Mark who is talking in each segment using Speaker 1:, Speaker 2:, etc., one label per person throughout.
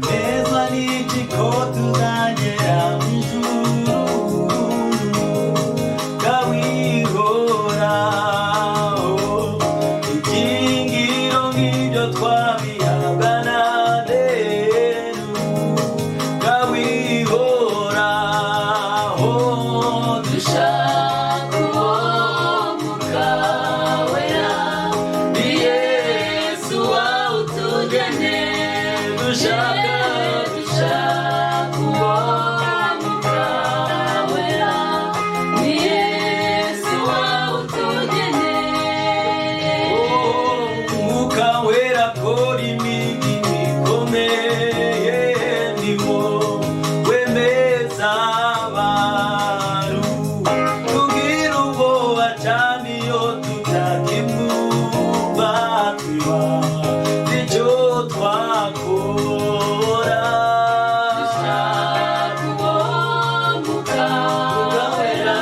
Speaker 1: neza n'igiko tuzagera mu ijuru kawihoraho ibyiringiro nk'ibyo twabihabwa na rero kawihoraho dushaka uwo mwuka wera ni Yesu wawutugene dushaka uwo mwuka wera ni Yesu wawutugene umwuka wera kora imirimo ikomeye ndimo wemeza abantu tugira ubwoba cyane iyo tutakimwumva twiba nicyo twakora dushaka uwo mwuka wera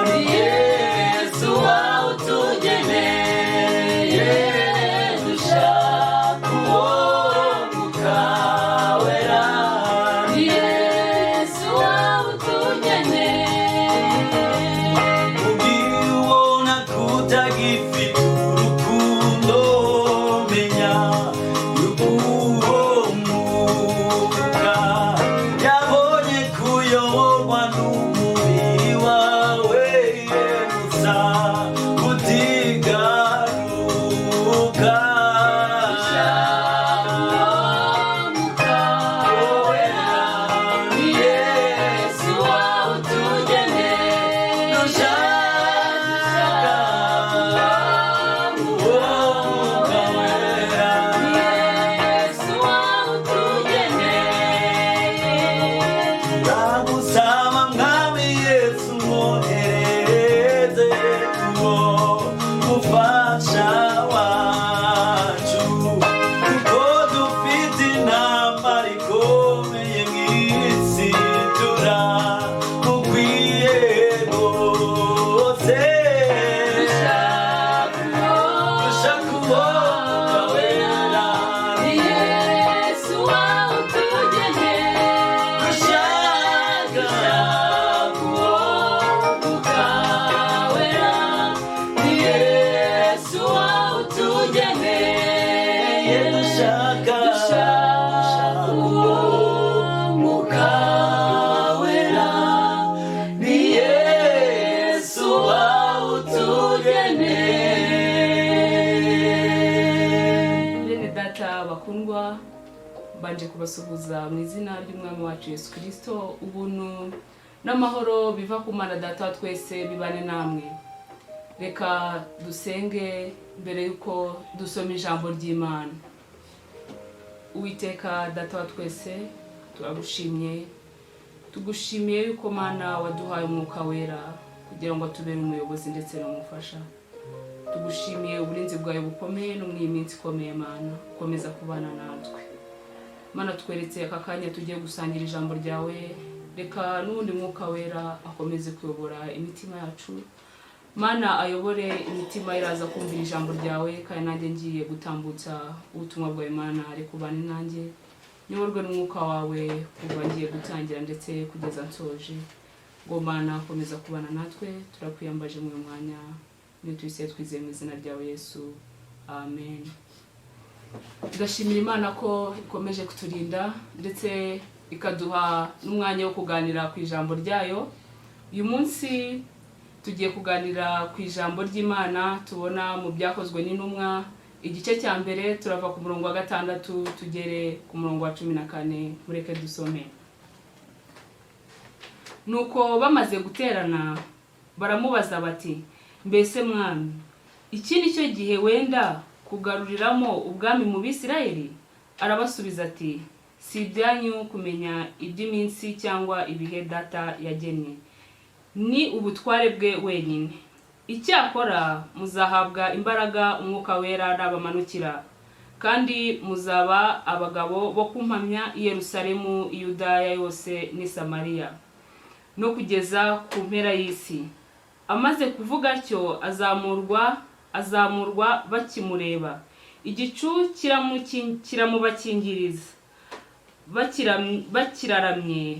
Speaker 1: ni Yesu wawutugeneye dushaka uwo mwuka wera ni Yesu wawutugeneye ugiye ubona kutagifite urukundo menya yuko uwo mwuka yabonye kuyoborwa n'umubiri wawe gusa utigaruka dushaka umwuka wera ni Yesu wawutugeneye dushaka uwo mwuka wera ni Yesu wawutugeneye ndagusaba mwami Yesu mwohereze uwo mufasha wacu kuko dufite intambara ikomeye mw'isi turamukwiye rwose dushaka uwo mwuka wera ni Yesu wawutugeneye dushaka uwo mwuka wera ni Yesu wawutugeneye dushaka uwo mwuka wera ni Yesu wawutugeneye.
Speaker 2: Bene data bakundwa, mbanje kubasuhuza mu izina ry'umwami wacu Yesu Kristo. Ubuntu n'amahoro biva ku Mana Data wa twese bibane namwe. Reka dusenge mbere yuko dusoma ijambo ry'Imana. Uwiteka Data wa twese, turagushimye, tugushimiye yuko Mana waduhaye umwuka wera kugira ngo atubere umuyobozi ndetse n'umufasha. Tugushimiye uburinzi bwawe bukomeye no mu iyi minsi ikomeye Mana, komeza kubana natwe. Mana tweretse aka kanya tugiye gusangira ijambo ryawe, reka n'ubundi mwuka wera akomeze kuyobora imitima yacu. Mana ayobore imitima iraza kumvira ijambo ryawe, kandi nanjye ngiye gutambutsa ubutumwa bwawe Mana, reka ubane nanjye, nyoborwe n'umwuka wawe kuva ngiye gutangira ndetse kugeza nsoje. Ngo Mana komeza kubana natwe, turakwiyambaje mu mwanya, ni twise twizeye mu izina ryawe Yesu, amen. Ndashimira Imana ko ikomeje kuturinda ndetse ikaduha n'umwanya wo kuganira ku ijambo ryayo. Uyu munsi tugiye kuganira ku ijambo ry'Imana tubona mu byakozwe n'intumwa, igice cya mbere turava ku murongo wa 6 tugere ku murongo wa 14. Mureke dusome. Nuko bamaze guterana baramubaza bati, mbese mwami, iki ni cyo gihe wenda kugaruriramo ubwami mu Bisirayeli? Arabasubiza ati, si ibyanyu kumenya iby'iminsi cyangwa ibihe Data yagennye, ni ubutware bwe wenyine. Icyakora muzahabwa imbaraga umwuka wera nabamanukira, kandi muzaba abagabo bo kumpamya i Yerusalemu, i Yudaya yose n'i Samariya, no kugeza ku mpera y'isi. Amaze kuvuga atyo azamurwa bakimureba, igicu kiramubakingiriza, bakiraramye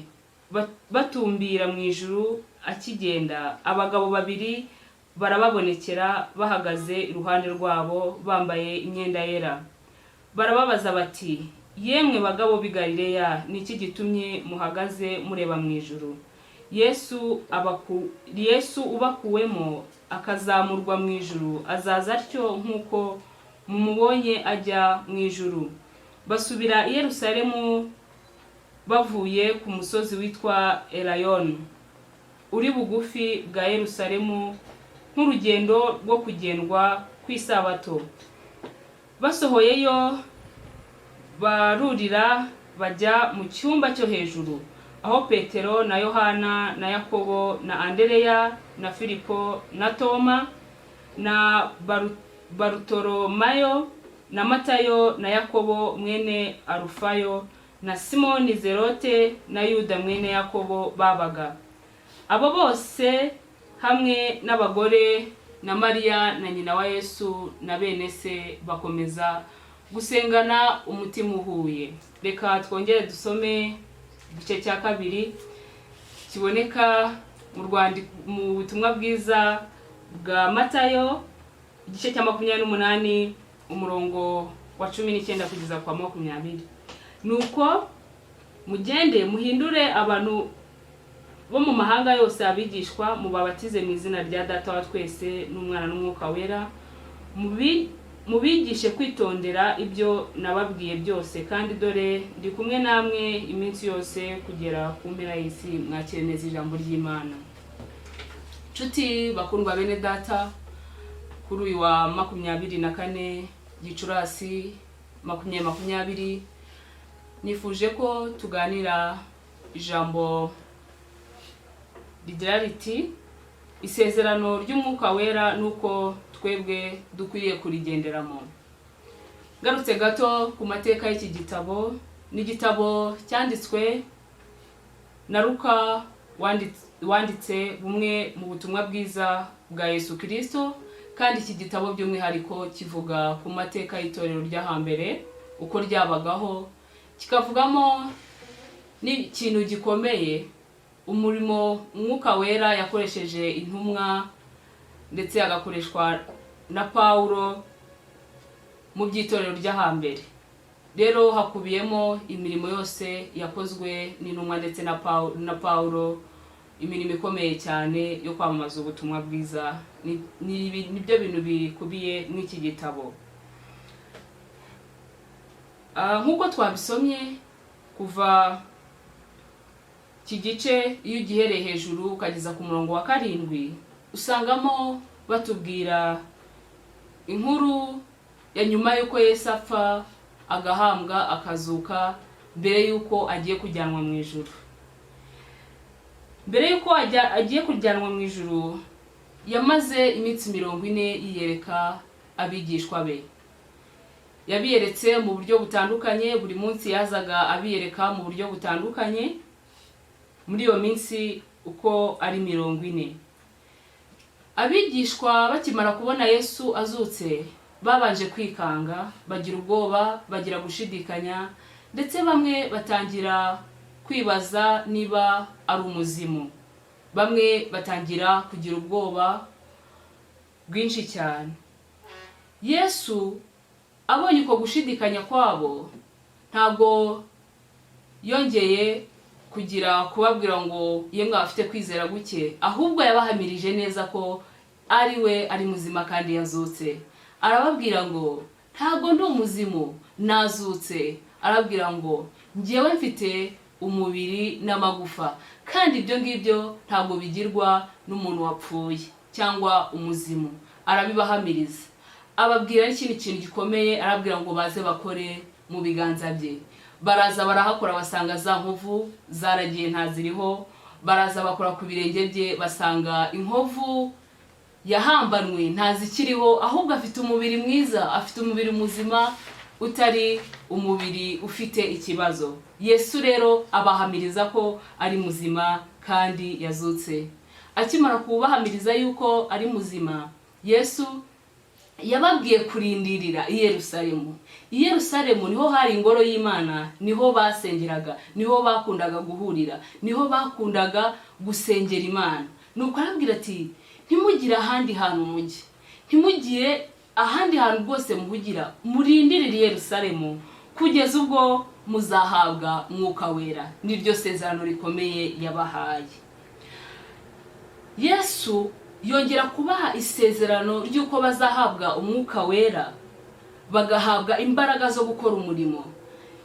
Speaker 2: batumbira mu ijuru akigenda, abagabo babiri barababonekera bahagaze iruhande rwabo bambaye imyenda yera. Barababaza bati, yemwe bagabo b'i Galileya, niki gitumye muhagaze mureba mu ijuru? Yesu ubakuwemo akazamurwa mu ijuru azaza atyo nk'uko mumubonye ajya mu ijuru. Basubira i Yerusalemu bavuye ku musozi witwa Elayon uri bugufi bwa Yerusalemu, nk'urugendo rwo kugendwa kw'isabato. Basohoyeyo barurira bajya mu cyumba cyo hejuru, aho Petero na Yohana na Yakobo na Andereya na Filipo na Toma na Barutolomayo na Matayo na Yakobo mwene Arufayo na Simoni Zelote na Yuda mwene Yakobo babaga. Abo bose hamwe n'abagore na Mariya na nyina wa Yesu na bene se bakomeza gusengana umutima uhuye. Reka twongere dusome igice cya kabiri kiboneka mu butumwa bwiza bwa Matayo, igice cya 28 umurongo wa 19 kugeza kwa 20. Nuko mugende muhindure abantu bo mu mahanga yose abigishwa, mubabatize mu izina rya Data wa twese n'Umwana n'Umwuka wera, mubigishe kwitondera ibyo nababwiye byose, kandi dore ndi kumwe namwe iminsi yose kugera ku mpera y'isi. Mwakire neza ijambo ry'Imana. Nshuti bakundwa bene data, kuri uyu wa 24 Gicurasi 2020 nifuje ko tuganira ijambo rigira riti isezerano ry'Umwuka wera nuko twebwe dukwiriye kurigenderamo. Garutse gato ku mateka y'iki gitabo, n'igitabo cyanditswe na Luka wanditse bumwe mu butumwa bwiza bwa Yesu Kristo, kandi iki gitabo by'umwihariko kivuga ku mateka y'itorero ry'ahambere uko ryabagaho, kikavugamo n'ikintu gikomeye, umurimo Umwuka wera yakoresheje intumwa ndetse agakoreshwa na Paulo mu by'itorero ry'ahambere. Rero hakubiyemo imirimo yose yakozwe n'intumwa ndetse na Paulo, imirimo ikomeye cyane yo kwamamaza ubutumwa bwiza. Nibyo bintu bikubiye mw'iki gitabo. Nk'uko twabisomye kuva iki gice, iyo ugihereye hejuru ukageza ku murongo wa 7, usangamo batubwira inkuru ya nyuma yuko Yesu apfa agahambwa akazuka, mbere yuko agiye kujyanwa mu ijuru. Mbere yuko agiye kujyanwa mu ijuru, yamaze iminsi 40 yiyereka abigishwa be. Yabiyeretse mu buryo butandukanye, buri munsi yazaga abiyereka mu buryo butandukanye muri iyo minsi uko ari 40. Abigishwa bakimara kubona Yesu azutse babanje kwikanga, bagira ubwoba, bagira gushidikanya, ndetse bamwe batangira kwibaza niba ari umuzimu. Bamwe batangira kugira ubwoba bwinshi cyane. Yesu abonye uko gushidikanya kwabo, ntago yongeye kubabwira ngo yemwe afite kwizera guke, ahubwo yabahamirije neza ko ari we ari muzima kandi yazutse. Arababwira ngo ntago ndi umuzimu, nazutse. Arababwira ngo ngewe mfite umubiri n'amagufa, kandi ibyo ngibyo ntago bigirwa n'umuntu wapfuye cyangwa umuzimu. Arabibahamiriza, ababwira n'ikindi kintu gikomeye. Arababwira ngo baze bakore mu biganza bye. Baraza barahakora, basanga za nkovu zaragiye ntaziriho. Baraza bakora ku birenge bye, basanga inkovu yahambanwe ntazikiriho, ahubwo afite umubiri mwiza, afite umubiri muzima, utari umubiri ufite ikibazo. Yesu rero abahamiriza ko ari muzima kandi yazutse. Akimara kubahamiriza yuko ari muzima, Yesu yababwiye kurindirira i Yerusalemu. I Yerusalemu niho hari ingoro y'Imana, niho basengeraga, niho bakundaga guhurira, niho bakundaga gusengera Imana. Nuko arabwira ati ntimugire ahandi hantu mujye, ntimugire ahandi hantu rwose muhugira, murindirire i Yerusalemu kugeza ubwo muzahabwa Mwuka Wera. Niryo sezerano rikomeye yabahaye. Yesu yongera kubaha isezerano ry'uko bazahabwa Umwuka Wera, bagahabwa imbaraga zo gukora umurimo.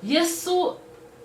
Speaker 2: Yesu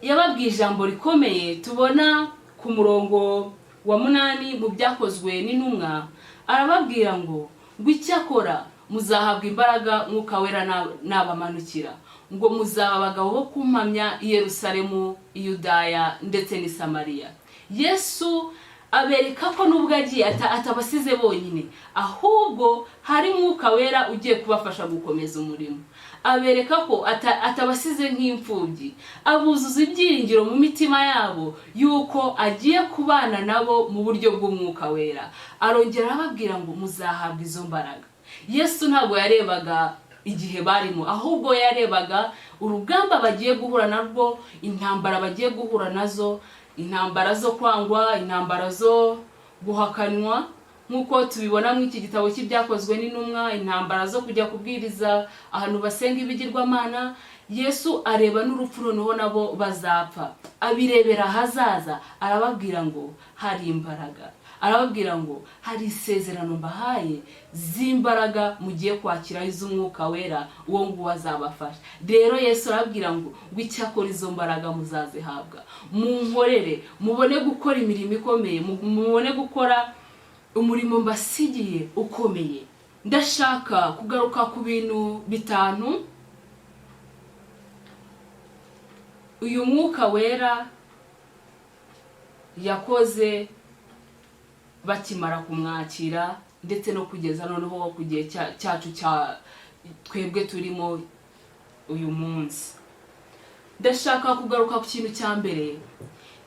Speaker 2: yababwiye ijambo rikomeye tubona ku murongo wa 8 mu byakozwe n'intumwa. Arababwira ngo icyakora muzahabwa imbaraga Mwuka Wera nabamanukira, ngo muzaba abagabo bo kumpamya i Yerusalemu, i Yudaya ndetse n'i Samariya. Yesu abereka ko nubwo agiye atabasize bonyine, ahubwo hari Mwuka Wera ugiye kubafasha gukomeza umurimo. Abereka ko atabasize nk'imfubyi, abuzuza ibyiringiro mu mitima yabo yuko agiye kubana nabo mu buryo bw'Umwuka Wera. Arongera ababwira ngo muzahabwa izo mbaraga. Yesu ntabwo yarebaga igihe barimo, ahubwo yarebaga urugamba bagiye guhura narwo, intambara bagiye guhura nazo, intambara zo kwangwa, intambara zo guhakanwa, nkuko tubibona mu iki gitabo cy'ibyakozwe n'intumwa, intambara zo kujya kubwiriza ahantu basenga ibigirwamana. Yesu areba n'urupfu noneho nabo bazapfa, abirebera hazaza. Arababwira ngo hari imbaraga, arababwira ngo hari isezerano mbahaye z'imbaraga mugiye kwakira iz'Umwuka Wera, uwo ngo azabafasha. Rero Yesu arababwira ngo icyakora izo mbaraga muzazihabwa, munkorere, mubone gukora imirimo ikomeye, mubone gukora umurimo mbasigiye ukomeye. Ndashaka kugaruka ku bintu bitanu uyu Mwuka Wera yakoze bakimara kumwakira, ndetse no kugeza noneho ku gihe cyacu twebwe turimo uyu munsi. Ndashaka kugaruka ku kintu cya mbere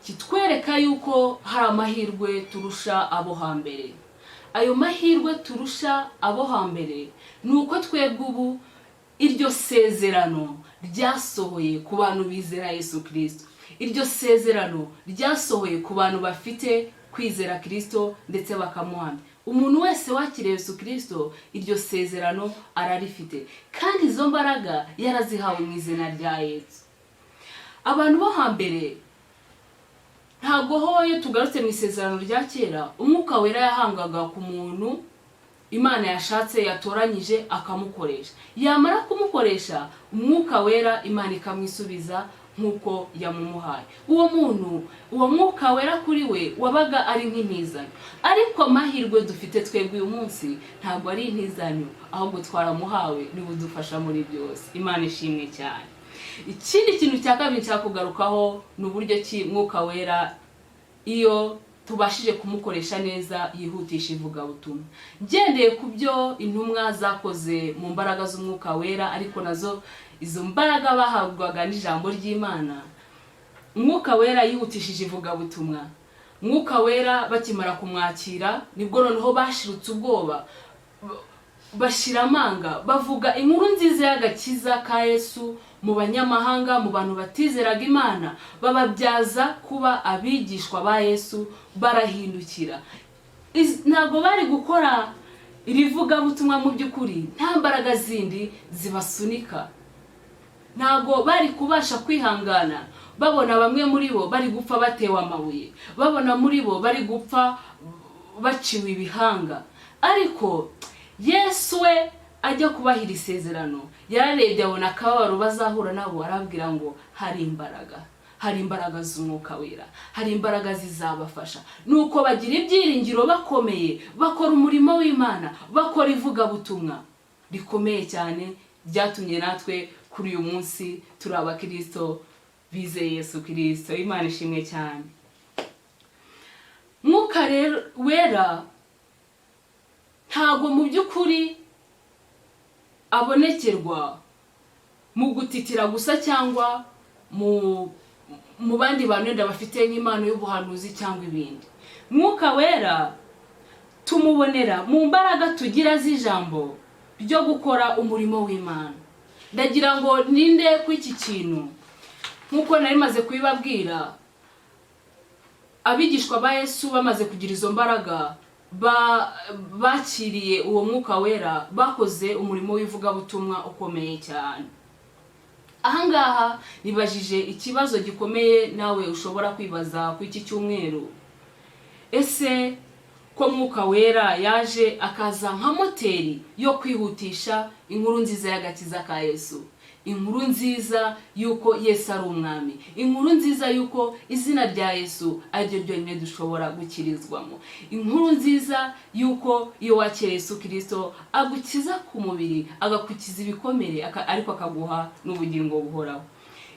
Speaker 2: kitwereka yuko hari amahirwe turusha abo hambere. Ayo mahirwe turusha abo hambere ni uko twebwe ubu iryo sezerano ryasohoye ku bantu bizera Yesu Kristo. Iryo sezerano ryasohoye ku bantu bafite kwizera Kristo ndetse bakamuhamya. Umuntu wese wakiriye Yesu Kristo iryo sezerano ararifite, kandi izo mbaraga yarazihawe mu izina rya Yesu. Abantu bo hambere ntabwo hoye tugarutse mu isezerano rya kera, Umwuka Wera yahangaga ku muntu Imana yashatse yatoranyije akamukoresha. Yamara kumukoresha, Umwuka Wera Imana ikamwisubiza nkuko yamumuhaye. Uwo muntu, uwo Mwuka Wera kuri we wabaga ari nk'intizanyo. Ariko amahirwe dufite twebwe uyu munsi ntabwo ari intizanyo, ahubwo twaramuhawe niwe udufasha muri byose. Imana ishimwe cyane. Ikindi kintu cya kabiri cyakugarukaho ni uburyo ki Mwuka Wera iyo tubashije kumukoresha neza yihutisha ivugabutumwa. Ngendeye ku byo intumwa zakoze mu mbaraga z'Umwuka Wera, ariko nazo izo mbaraga bahabwaga n'ijambo ry'Imana, Umwuka Wera yihutishije ivugabutumwa. Umwuka Wera bakimara kumwakira nibwo noneho bashirutse ubwoba, bashira amanga, bavuga inkuru nziza y'agakiza ka Yesu mu banyamahanga, mu bantu batizeraga Imana, bababyaza kuba abigishwa ba Yesu, barahindukira. Ntabwo bari gukora irivuga butumwa mu by'ukuri nta mbaraga zindi zibasunika. Ntabwo bari kubasha kwihangana babona bamwe muri bo bari gupfa batewe amabuye, babona muri bo bari gupfa baciwe ibihanga. Ariko Yesu we ajya kubahira isezerano, yararebye abona akababaro bazahura nabo, arabwira ngo hari imbaraga, hari imbaraga z'Umwuka Wera, hari imbaraga zizabafasha. Nuko bagira ibyiringiro bakomeye, bakora umurimo w'Imana, bakora ivugabutumwa rikomeye cyane, byatumye natwe kuri uyu munsi turi abakristo bizeye Yesu Kristo. Imana ishimwe cyane. Mwuka Wera ntabwo mu by'ukuri abonekerwa mu gutitira gusa cyangwa mu bandi bantu wenda bafite nk'impano y'ubuhanuzi cyangwa ibindi. Mwuka Wera tumubonera mu mbaraga tugira z'ijambo, ryo gukora umurimo w'Imana. Ndagira ngo ninde ku iki kintu nkuko nari maze kubibabwira, abigishwa ba Yesu bamaze kugira izo mbaraga bakiriye uwo mwuka wera, bakoze umurimo w'ivugabutumwa ukomeye cyane. Ahangaha nibajije ikibazo gikomeye nawe ushobora kwibaza ku iki cyumweru. Ese ko mwuka wera yaje akaza nka moteri yo kwihutisha inkuru nziza y'agakiza ka Yesu, inkuru nziza yuko Yesu ari umwami, inkuru nziza yuko izina rya Yesu ariryo ryonyine dushobora gukirizwamo, inkuru nziza yuko iyo wakira Yesu Kristo agukiza ku mubiri, agakukiza ibikomere, ariko akaguha n'ubugingo buhoraho.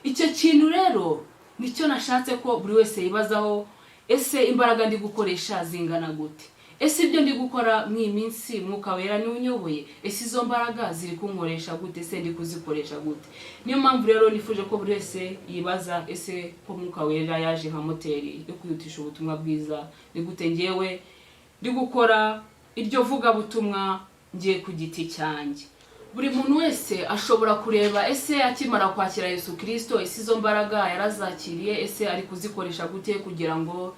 Speaker 2: Icyo kintu rero nicyo nashatse ko buri wese yibazaho. Ese imbaraga ndi gukoresha zingana gute? Ese ibyo ndi gukora mw'iyi minsi mwuka wera ni unyoboye? Ese izo mbaraga ziri kunkoresha gute? Ese ndi kuzikoresha gute? Niyo mpamvu rero nifuje ko buri wese yibaza, ese ko mwuka wera yaje nka moteri yo kwihutisha ubutumwa bwiza, ni gute ngewe ndi gukora iryo vuga butumwa ngiye ku giti cyanjye? Buri muntu wese ashobora kureba, ese akimara kwakira Yesu Kristo, ese izo mbaraga yarazakiriye, ese ari kuzikoresha gute kugira ngo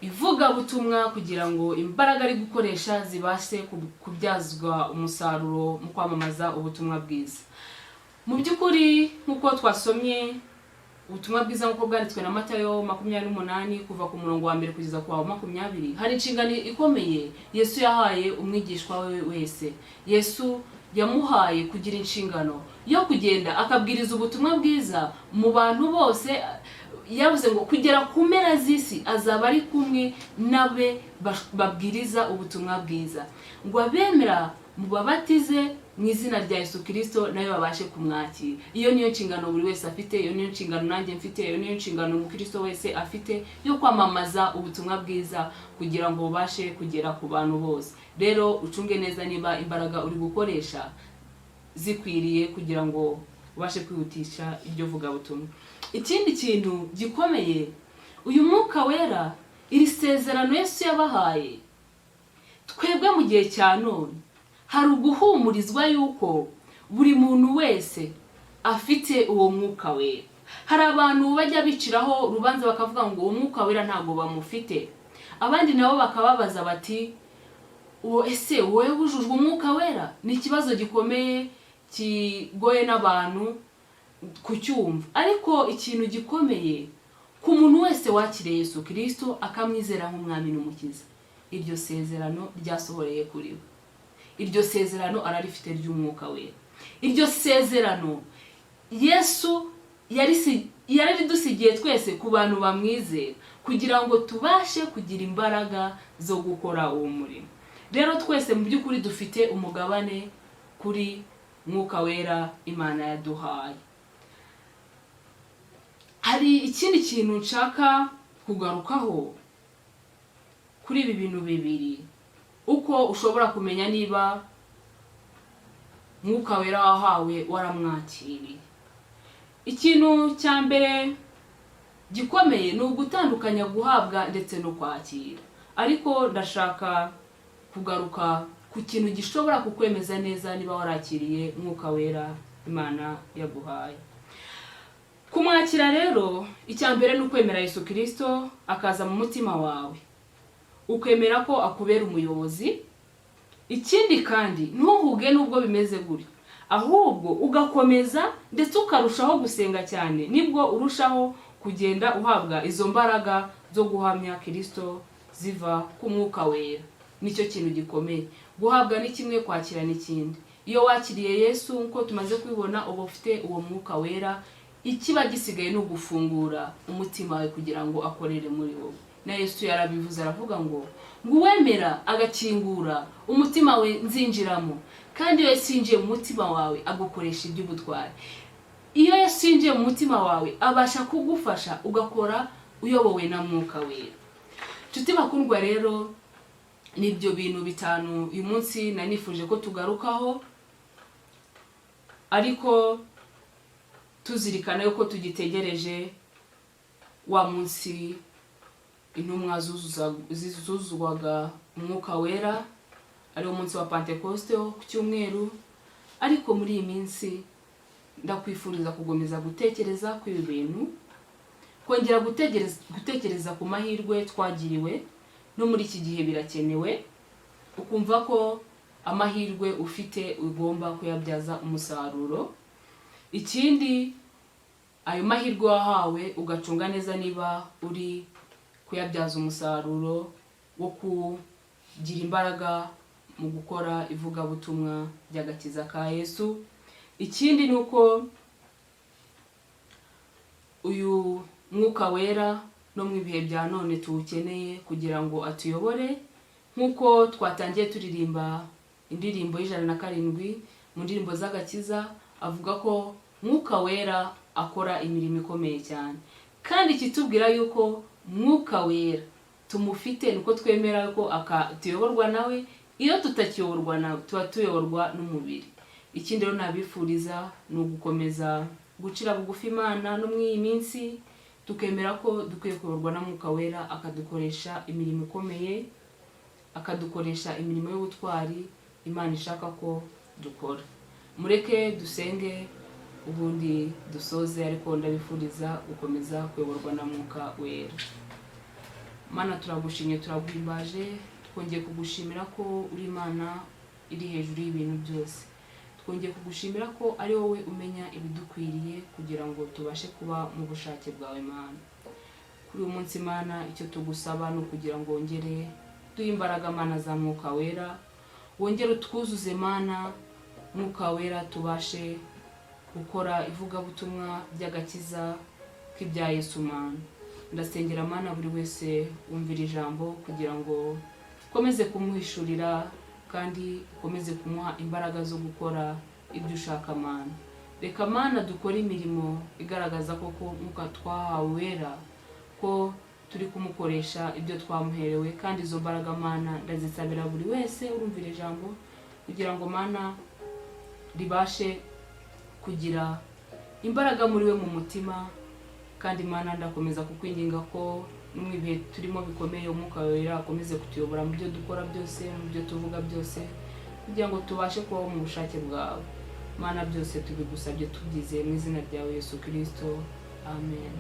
Speaker 2: ivuga butumwa, kugira ngo imbaraga ari gukoresha zibashe kubyazwa umusaruro mu kwamamaza ubutumwa bwiza. Mu by'ukuri nkuko twasomye ubutumwa bwiza nkuko bwanditswe na Matayo 28 kuva ku murongo wa 1 kugeza ku wa 20, hari inshingano ikomeye Yesu yahaye umwigishwa we wese. Yesu yamuhaye kugira inshingano yo kugenda akabwiriza ubutumwa bwiza mu bantu bose. Yavuze ngo kugera ku mpera z'isi azaba ari kumwe nabe babwiriza ubutumwa bwiza, ngo abemera mubabatize mu izina rya Yesu Kristo nayo babashe kumwakira. Iyo niyo nshingano buri wese afite, iyo niyo nshingano nanjye mfite, iyo niyo nshingano umukristo wese afite yo kwamamaza ubutumwa bwiza kugira ngo babashe kugera ku bantu bose. Rero ucunge neza niba imbaraga uri gukoresha zikwiriye kugira ngo ubashe kwihutisha iryo vuga butumwa. Ikindi kintu gikomeye, uyu mwuka wera, iri sezerano Yesu yabahaye, twebwe mu gihe cya none hari uguhumurizwa yuko buri muntu wese afite uwo mwuka wera. Hari abantu bajya biciraho urubanza bakavuga ngo uwo mwuka wera ntago bamufite, abandi nabo bakababaza bati ese wowe wujujwe umwuka wera? Ni ikibazo gikomeye kigoye n'abantu kucyumva, ariko ikintu gikomeye ku muntu wese wakiriye Yesu Kristo akamwizera nk'umwami n'umukiza, iryo sezerano ryasohoreye kuri we. Iryo sezerano ararifite ry'umwuka wera. Iryo sezerano Yesu yaridusigiye twese ku bantu bamwizera kugira ngo tubashe kugira imbaraga zo gukora uwo murimo. Rero twese mu by'ukuri dufite umugabane kuri mwuka wera Imana yaduhaye. Hari ikindi kintu nshaka kugarukaho kuri ibi bintu bibiri, uko ushobora kumenya niba mwuka wera wahawe waramwakiriye. Ikintu cya mbere gikomeye ni ugutandukanya guhabwa ndetse no kwakira, ariko ndashaka kugaruka ku kintu gishobora kukwemeza neza niba warakiriye mwuka wera Imana yaguhaye. Kumwakira rero, icya mbere ni ukwemera Yesu Kristo akaza mu mutima wawe, ukemera ko akubera umuyobozi. Ikindi kandi ntuhuge nubwo bimeze gutyo, ahubwo ugakomeza ndetse ukarushaho gusenga cyane, nibwo urushaho kugenda uhabwa izo mbaraga zo guhamya Kristo ziva ku mwuka wera. Nicyo kintu gikomeye. Guhabwa ni kimwe, kwakira ni kindi. Iyo wakiriye Yesu nko tumaze kwibona, uba ufite uwo mwuka wera, ikiba gisigaye no gufungura umutima wawe kugira ngo akorere muri wowe. Na Yesu yarabivuze, aravuga ngo uwemera agakingura umutima we nzinjiramo, kandi iyo Yesu yinjiye mu mutima wawe agukoresha iby'ubutware. Iyo Yesu yinjiye mu mutima wawe abasha kugufasha ugakora uyobowe na mwuka wera. Nshuti bakundwa, rero nibyo bintu bitanu uyu munsi nanifuje ko tugarukaho, ariko tuzirikana yuko tugitegereje wa munsi intumwa zuzuzwaga umwuka wera, ari umunsi wa Pentecoste ku cyumweru, ariko muri iyi minsi ndakwifuriza kugomeza gutekereza ku ibi bintu, kongera gutekereza ku mahirwe twagiriwe, no muri iki gihe birakenewe, ukumva ko amahirwe ufite ugomba kuyabyaza umusaruro. Ikindi, ayo mahirwe wahawe ugacunga neza niba uri kuyabyaza umusaruro wo kugira imbaraga mu gukora ivugabutumwa ry'agakiza ka Yesu. Ikindi ni uko uyu Mwuka Wera no mu bihe bya none tuwukeneye kugira ngo atuyobore, nk'uko twatangiye turirimba indirimbo y'107 mu ndirimbo z'agakiza, avuga ko Mwuka Wera akora imirimo ikomeye cyane. Kandi kitubwira yuko Mwuka Wera tumufite, nuko twemera ko tuyoborwa nawe. Iyo tutakiyoborwa nawe tuba tuyoborwa n'umubiri. Ikindi rero nabifuriza ni ugukomeza gucira bugufi Imana no muri iyi minsi, tukemera ko dukwiye kuyoborwa na Mwuka Wera, akadukoresha imirimo ikomeye, akadukoresha imirimo y'ubutwari Imana ishaka ko dukora. Mureke dusenge ubundi dusoze, ariko ndabifuriza gukomeza kuyoborwa na Mwuka Wera. Mana, turagushimye, turaguhimbaje, twongeye kugushimira ko uri Imana iri hejuru y'ibintu byose. Twongeye kugushimira ko ari wowe umenya ibidukwiriye kugira ngo tubashe kuba mu bushake bwawe Mana. Kuri uyu munsi Mana, icyo tugusaba ni ukugira ngo wongere duhe imbaraga Mana za Mwuka Wera, wongere utwuzuze Mana Mwuka Wera, tubashe gukora ivugabutumwa ry'agakiza k'ibya Yesu Mana. Ndasengera Mana buri wese wumvira ijambo kugira ngo ukomeze kumuhishurira kandi ukomeze kumuha imbaraga zo gukora ibyo ushaka Mana. Reka Mana dukore imirimo igaragaza koko Mwuka twahawe Wera ko turi kumukoresha ibyo twamuherewe, kandi izo mbaraga Mana ndazisabira buri wese urumvira ijambo kugira ngo Mana ribashe kugira imbaraga muri we mu mutima. Kandi Mana ndakomeza kukwinginga ko no mu bihe turimo bikomeye Umwuka Wera akomeze kutuyobora mu byo dukora byose, mu byo tuvuga byose, kugira ngo tubashe kubaho mu bushake bwawe Mana. Byose tubigusabye tubyizeye mu izina ryawe Yesu Kristo, amen.